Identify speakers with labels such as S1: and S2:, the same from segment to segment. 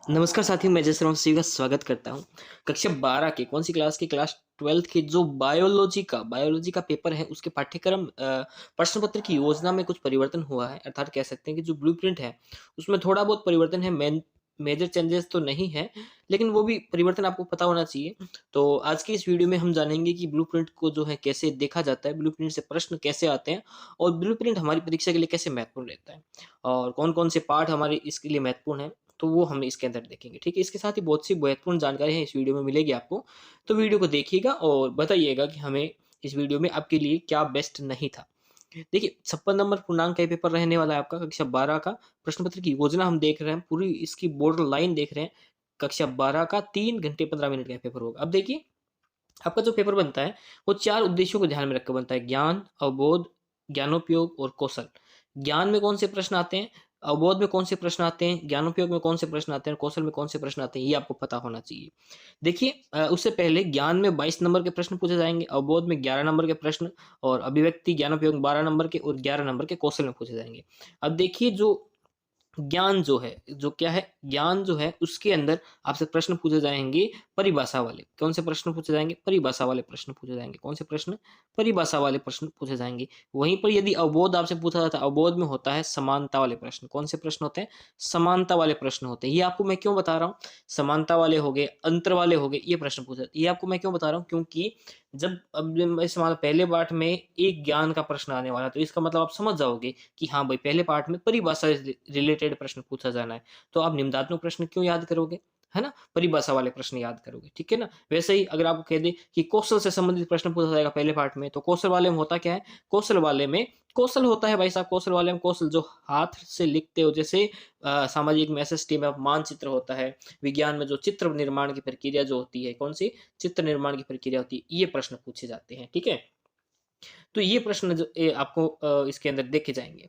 S1: नमस्कार साथियों, मैं जयश्री सभी का स्वागत करता हूँ। कक्षा 12 के कौन सी क्लास की क्लास 12th के जो बायोलॉजी का पेपर है उसके पाठ्यक्रम प्रश्न पत्र की योजना में कुछ परिवर्तन हुआ है। अर्थात कह सकते हैं कि जो ब्लूप्रिंट है उसमें थोड़ा बहुत परिवर्तन है। मेजर चेंजेस तो नहीं है, लेकिन वो भी परिवर्तन आपको पता होना चाहिए। तो आज की इस वीडियो में हम जानेंगे कि ब्लूप्रिंट को जो है कैसे देखा जाता है, ब्लूप्रिंट से प्रश्न कैसे आते हैं और ब्लूप्रिंट हमारी परीक्षा के लिए कैसे महत्वपूर्ण रहता है और कौन-कौन से पार्ट हमारे इसके लिए महत्वपूर्ण है। तो वो हम इसके अंदर देखेंगे, ठीक है? इसके साथ ही बहुत सी महत्वपूर्ण जानकारी है इस वीडियो में मिलेगी आपको। तो वीडियो को देखिएगा और बताइएगा कि हमें इस वीडियो में आपके लिए क्या बेस्ट नहीं था। देखिए 56 नंबर पूर्णांक का ये पेपर रहने वाला है आपका कक्षा 12 का। प्रश्न पत्र की योजना हम देख रहे हैं, पूरी इसकी बॉर्डर लाइन देख रहे हैं। कक्षा 12 का 3 घंटे 15 मिनट का ये पेपर होगा। अब देखिए आपका जो पेपर बनता है वो 4 उद्देश्यों को ध्यान में रखकर बनता है। ज्ञान, अवबोध, ज्ञानोपयोग और कौशल। ज्ञान में कौन से प्रश्न आते हैं, अवबोध में कौन से प्रश्न आते हैं, ज्ञानोपयोग में कौन से प्रश्न आते हैं और कौशल में कौन से प्रश्न आते हैं, ये आपको पता होना चाहिए। देखिए उससे पहले ज्ञान में 22 नंबर के प्रश्न पूछे जाएँगे, अवबोध में 11 नंबर के प्रश्न और अभिव्यक्ति, ज्ञानोपयोग में 12 नंबर के और 11 नंबर के कौशल में पूछे जाएँगे। अब देखिए जो ज्ञान जो है, जो क्या है, ज्ञान जो है उसके अंदर आपसे प्रश्न पूछे जाएँगे परिभाषा वाले। कौन से प्रश्न पूछे जाएँगे? परिभाषा वाले प्रश्न पूछे जाएँगे। कौन से प्रश्न? परिभाषा वाले प्रश्न पूछे जाएँगे। वहीं पर यदि अवबोध आपसे पूछा जाता है, अवबोध में होता है समानता वाले प्रश्न। कौन से प्रश्न होते हैं? समानता वाले प्रश्न होते हैं। ये आपको मैं क्यों बता रहा हूँ? समानता वाले हो गए, अंतर वाले हो गए, ये प्रश्न पूछे जाते हैं। ये आपको मैं क्यों बता रहा हूँ? क्योंकि जब अब इस मान पहले पार्ट में एक ज्ञान का प्रश्न आने वाला है, तो इसका मतलब आप समझ जाओगे कि हाँ भाई पहले पार्ट में परिभाषा से रिलेटेड प्रश्न पूछा जाना है। तो आप निम्नात्मक प्रश्न क्यों याद करोगे? है ना? परिभाषा वाले प्रश्न याद करोगे, ठीक है ना? वैसे ही अगर आपको कह दें कि कौशल से संबंधित प्रश्न पूछा जाएगा पहले पार्ट में, तो कौशल वाले में होता क्या है? कौशल वाले में कौशल होता है भाई साहब, कौशल वाले में कौशल जो हाथ से लिखते हो, जैसे सामाजिक में एसएसटी में मानचित्र होता है, विज्ञान में जो चित्र निर्माण की प्रक्रिया जो होती है, कौन-सी? चित्र निर्माण की प्रक्रिया होती है, ये प्रश्न पूछे जाते हैं, ठीक है? तो ये प्रश्न जो आपको इसके अंदर देखे जाएँगे।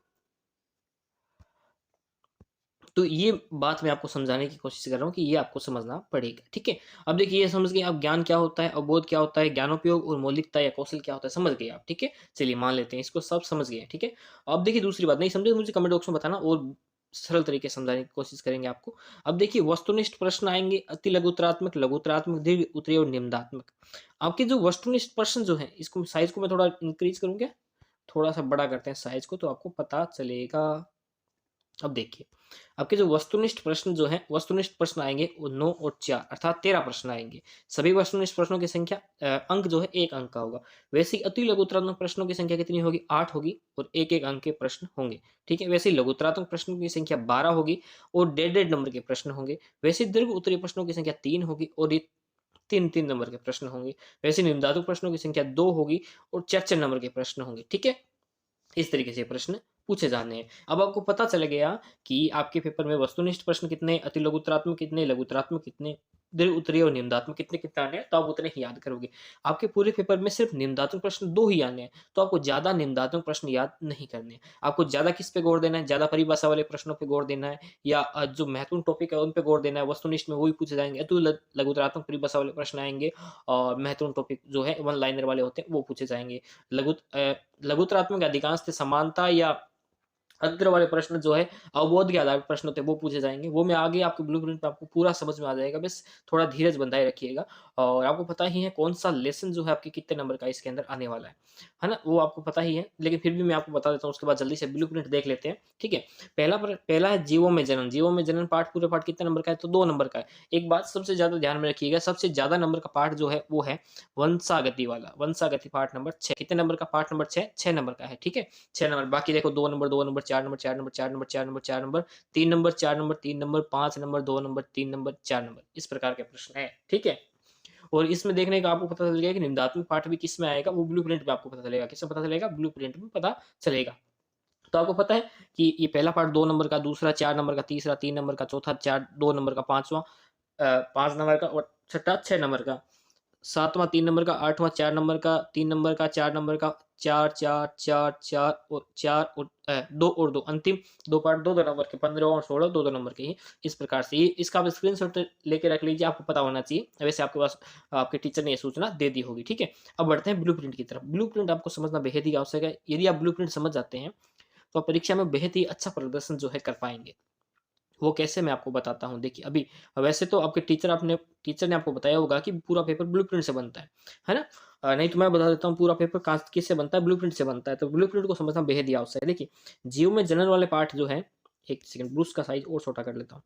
S1: तो ये बात मैं आपको समझाने की कोशिश कर रहा हूँ कि ये आपको समझना पड़ेगा, ठीक है? अब देखिए ये समझ गए आप ज्ञान क्या होता है, अवबोध क्या होता है, ज्ञानोपयोग और मौलिकता या कौशल क्या होता है, समझ गए आप, ठीक है? चलिए मान लेते हैं इसको सब समझ गए हैं, ठीक है? अब देखिए दूसरी बात, नहीं समझे तो मुझे कमेंट बॉक्स में बताना और सरल तरीके से समझाने की कोशिश करेंगे आपको। अब देखिए वस्तुनिष्ठ प्रश्न आएँगे, अति लघुतरात्मक, लघुतरात्मक, दीर्घ उत्तरीय और निम्नात्मक। आपके जो वस्तुनिष्ठ प्रश्न जो हैं, इसको साइज़ को मैं थोड़ा इंक्रीज़ करूँ क्या? थोड़ा-सा बड़ा करते हैं साइज़ को तो आपको पता चलेगा। अब देखिए, आपके जो वस्तुनिष्ठ प्रश्न जो हैं, वस्तुनिष्ठ प्रश्न आएँगे वो 9 और 4 अर्थात 13 प्रश्न आएँगे। सभी वस्तुनिष्ठ प्रश्नों की संख्या अंक जो है 1 अंक का होगा। वैसे ही अति लघुतरात्मक प्रश्नों की संख्या कितनी होगी? 8 होगी और 1-1 अंक के प्रश्न होंगे। ठीक है? वैसे ही लघुतरात्मक प्रश्नों की संख्या 12 होगी और डेढ़-डेढ़ नंबर के प्रश्न होंगे। वैसे ही दीर्घ उत्तरीय प्रश्नों की संख्या 3 होगी और ये 3-3 नंबर के प्रश्न होंगे। वैसे निम्नात्मक प्रश्नों की संख्या 2 होगी और 4-4 नंबर के प्रश्न होंगे। ठीक है? इस तरीके से प्रश्न पूछे जाने हैं। अब आपको पता चल गया कि आपके पेपर में वस्तुनिष्ठ प्रश्न कितने, अति लघुतरात्मक कितने, लघुतरात्मक कितने, दीर्घ उत्तरीय और निम्नात्मक कितने आने हैं, तो आप उतने ही याद करोगे। आपके पूरे पेपर में सिर्फ निम्नात्मक प्रश्न 2 ही आने हैं, तो आपको ज़्यादा निम्नात्मक प्रश्न याद नहीं करने हैं। आपको ज़्यादा किस पे गौर देना है, ज़्यादा परिभाषा वाले प्रश्नों पे गौर देना है या जो महत्वपूर्ण टॉपिक है उन पे गौर देना है। वस्तुनिष्ठ में वो ही पूछे जाएँगे, अति लघुतरात्मक परिभाषा वाले प्रश्न आएँगे और महत्वपूर्ण टॉपिक जो है वन लाइनर वाले होते हैं, वो पूछे जाएँगे। लघुतरात्मक अधिकांशतः समानता या अंतर वाले प्रश्न जो है अवबोध के आधार पर प्रश्न होते हैं वो पूछे जाएँगे। वो मैं आगे आपके ब्लूप्रिंट में आपको पूरा समझ में आ जाएगा, बस थोड़ा धीरज बंधाए रखिएगा। और आपको पता ही है कौन-सा लेसन जो है आपके कितने नंबर का इसके अंदर आने वाला है ना? वो आपको पता ही है, लेकिन फिर भी मैं आपको बता देता हूँ, उसके बाद जल्दी से ब्लूप्रिंट देख लेते हैं, ठीक है? पहला है जीवों में जनन। जीवों में जनन पाठ, पूरे पाठ कितने नंबर का है? तो 2 नंबर का है। एक बात सबसे ज़्यादा ध्यान में रखिएगा, सबसे ज़्यादा नंबर का पाठ जो है वो है वंशागति वाला, वंशागति पाठ नंबर 6। कितने नंबर का पाठ नंबर 6? 6 नंबर का है, ठीक है? 6 नंबर, बाकी देखो 2 number, 2 number, 4 number, 4 number, 4 number, 4 number, 4 number, 3 number, 4 number, 3 number, 5 number, 2 number, 3 number, 4 number, इस प्रकार के प्रश्न हैं, ठीक है? और इसमें देखने का आपको पता चल गया कि निम्नात्मक पाठ भी किसमें आएगा, वो ब्लूप्रिंट में आपको पता चलेगा। किसमें पता चलेगा? ब्लूप्रिंट में पता चलेगा। तो आपको पता है कि ये पहला पार्ट 2 नंबर का, दूसरा 4 नंबर का, तीसरा 3 नंबर का, चौथा 4 2 नंबर का, पाँचवाँ 5 नंबर का और छठा 6 नंबर का। 7वाँ 3 नंबर का, 8वाँ 4 नंबर का, 3 नंबर का, 4 नंबर का, 4, 4, 4, 4 और 2 और 2 अंतिम 2 पार्ट 2-2 नंबर के, 15 और 16 2-2 नंबर के ही इस प्रकार से। ये इसका आप स्क्रीनशॉट लेके रख लीजिए, आपको पता होना चाहिए। वैसे आपके पास आपके टीचर ने ये सूचना दे दी होगी, ठीक है? अब बढ़ते हैं ब्लूप्रिंट की तरफ। ब्लूप्रिंट आपको समझना बेहद ही आवश्यक है। यदि आप ब्लूप्रिंट समझ जाते हैं, तो आप परीक्षा में बेहद ही अच्छा प्रदर्शन जो है कर पाएँगे। वो कैसे मैं आपको बताता हूँ। देखिए अभी वैसे तो आपके टीचर ने आपको बताया होगा कि पूरा पेपर ब्लूप्रिंट से बनता है ना? नहीं तो मैं बता देता हूँ पूरा पेपर कहाँ किससे बनता है, ब्लूप्रिंट से बनता है। तो ब्लूप्रिंट को समझना बेहद ही आवश्यक है। देखिए, जीव में जनरल वाले पार्ट जो है, एक सेकंड ब्रूस का साइज़ और छोटा कर लेता हूँ।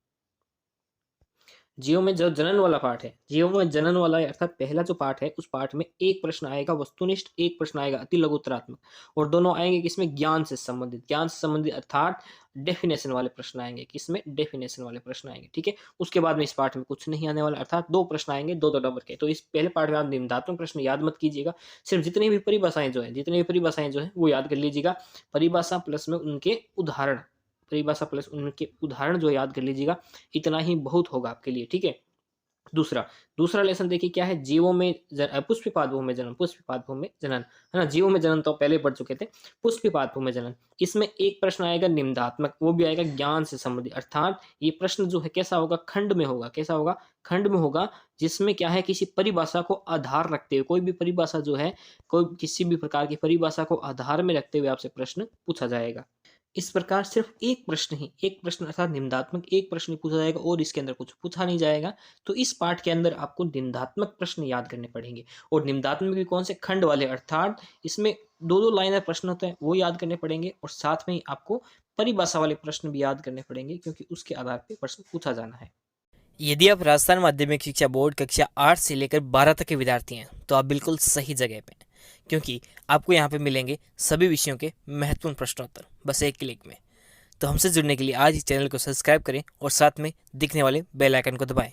S1: जीओ में जो जनन वाला पार्ट है, जीओ में जनन वाला है, अर्थात पहला जो पार्ट है, उस पार्ट में एक प्रश्न आएगा वस्तुनिष्ठ, एक प्रश्न आएगा अति लघुत्तरात्मक, और दोनों आएंगे किसमें, ज्ञान से संबंधित अर्थात डेफिनेशन वाले प्रश्न आएंगे। किसमें, डेफिनेशन वाले प्रश्न आएंगे। ठीक है, उसके बाद में इस पार्ट में कुछ नहीं आने वाला, अर्थात दो प्रश्न आएंगे, दो नंबर के। तो इस पहले पार्ट में आप निम्नात्मक प्रश्न याद मत कीजिएगा, सिर्फ जितनी भी परिभाषाएं जो है वो याद कर लीजिएगा। परिभाषा प्लस में उनके उदाहरण, परिभाषा प्लस उनके उदाहरण जो याद कर लीजिएगा, इतना ही बहुत होगा आपके लिए। ठीक है, दूसरा दूसरा लेसन देखिए क्या है, जीवों में पुष्पिपाद भूमि में जन्म, पुष्पिपाद भूमि में जनन, है ना। जीवों में जनन तो पहले पढ़ चुके थे। पुष्पिपाद भूमि में जनन, इसमें एक प्रश्न आएगा निम्नात्मक, वो भी आएगा ज्ञान से संबंधित, अर्थात ये प्रश्न जो है कैसा होगा, खंड में होगा। कैसा होगा, खंड में होगा, जिसमें क्या है, किसी परिभाषा को आधार रखते हुए, कोई भी परिभाषा जो है, कोई किसी भी प्रकार की परिभाषा को आधार में रखते हुए आपसे प्रश्न पूछा जाएगा। इस प्रकार सिर्फ एक प्रश्न अर्थात निम्नात्मक एक प्रश्न ही पूछा जाएगा और इसके अंदर कुछ पूछा नहीं जाएगा। तो इस पाठ के अंदर आपको निम्नात्मक प्रश्न याद करने पड़ेंगे, और निम्नात्मक भी कौन से, खंड वाले, अर्थात इसमें दो दो लाइनर प्रश्न होते हैं, वो याद करने पड़ेंगे, और साथ में ही आपको परिभाषा वाले प्रश्न भी याद करने पड़ेंगे, क्योंकि उसके आधार पर प्रश्न पूछा जाना है।
S2: यदि आप राजस्थान माध्यमिक शिक्षा बोर्ड कक्षा 8 से लेकर 12 तक के विद्यार्थी हैं तो आप बिल्कुल सही जगह पे हैं, क्योंकि आपको यहाँ पे मिलेंगे सभी विषयों के महत्वपूर्ण प्रश्नोत्तर बस एक क्लिक में। तो हमसे जुड़ने के लिए आज इस चैनल को सब्सक्राइब करें और साथ में दिखने वाले बेल आइकन को दबाएं।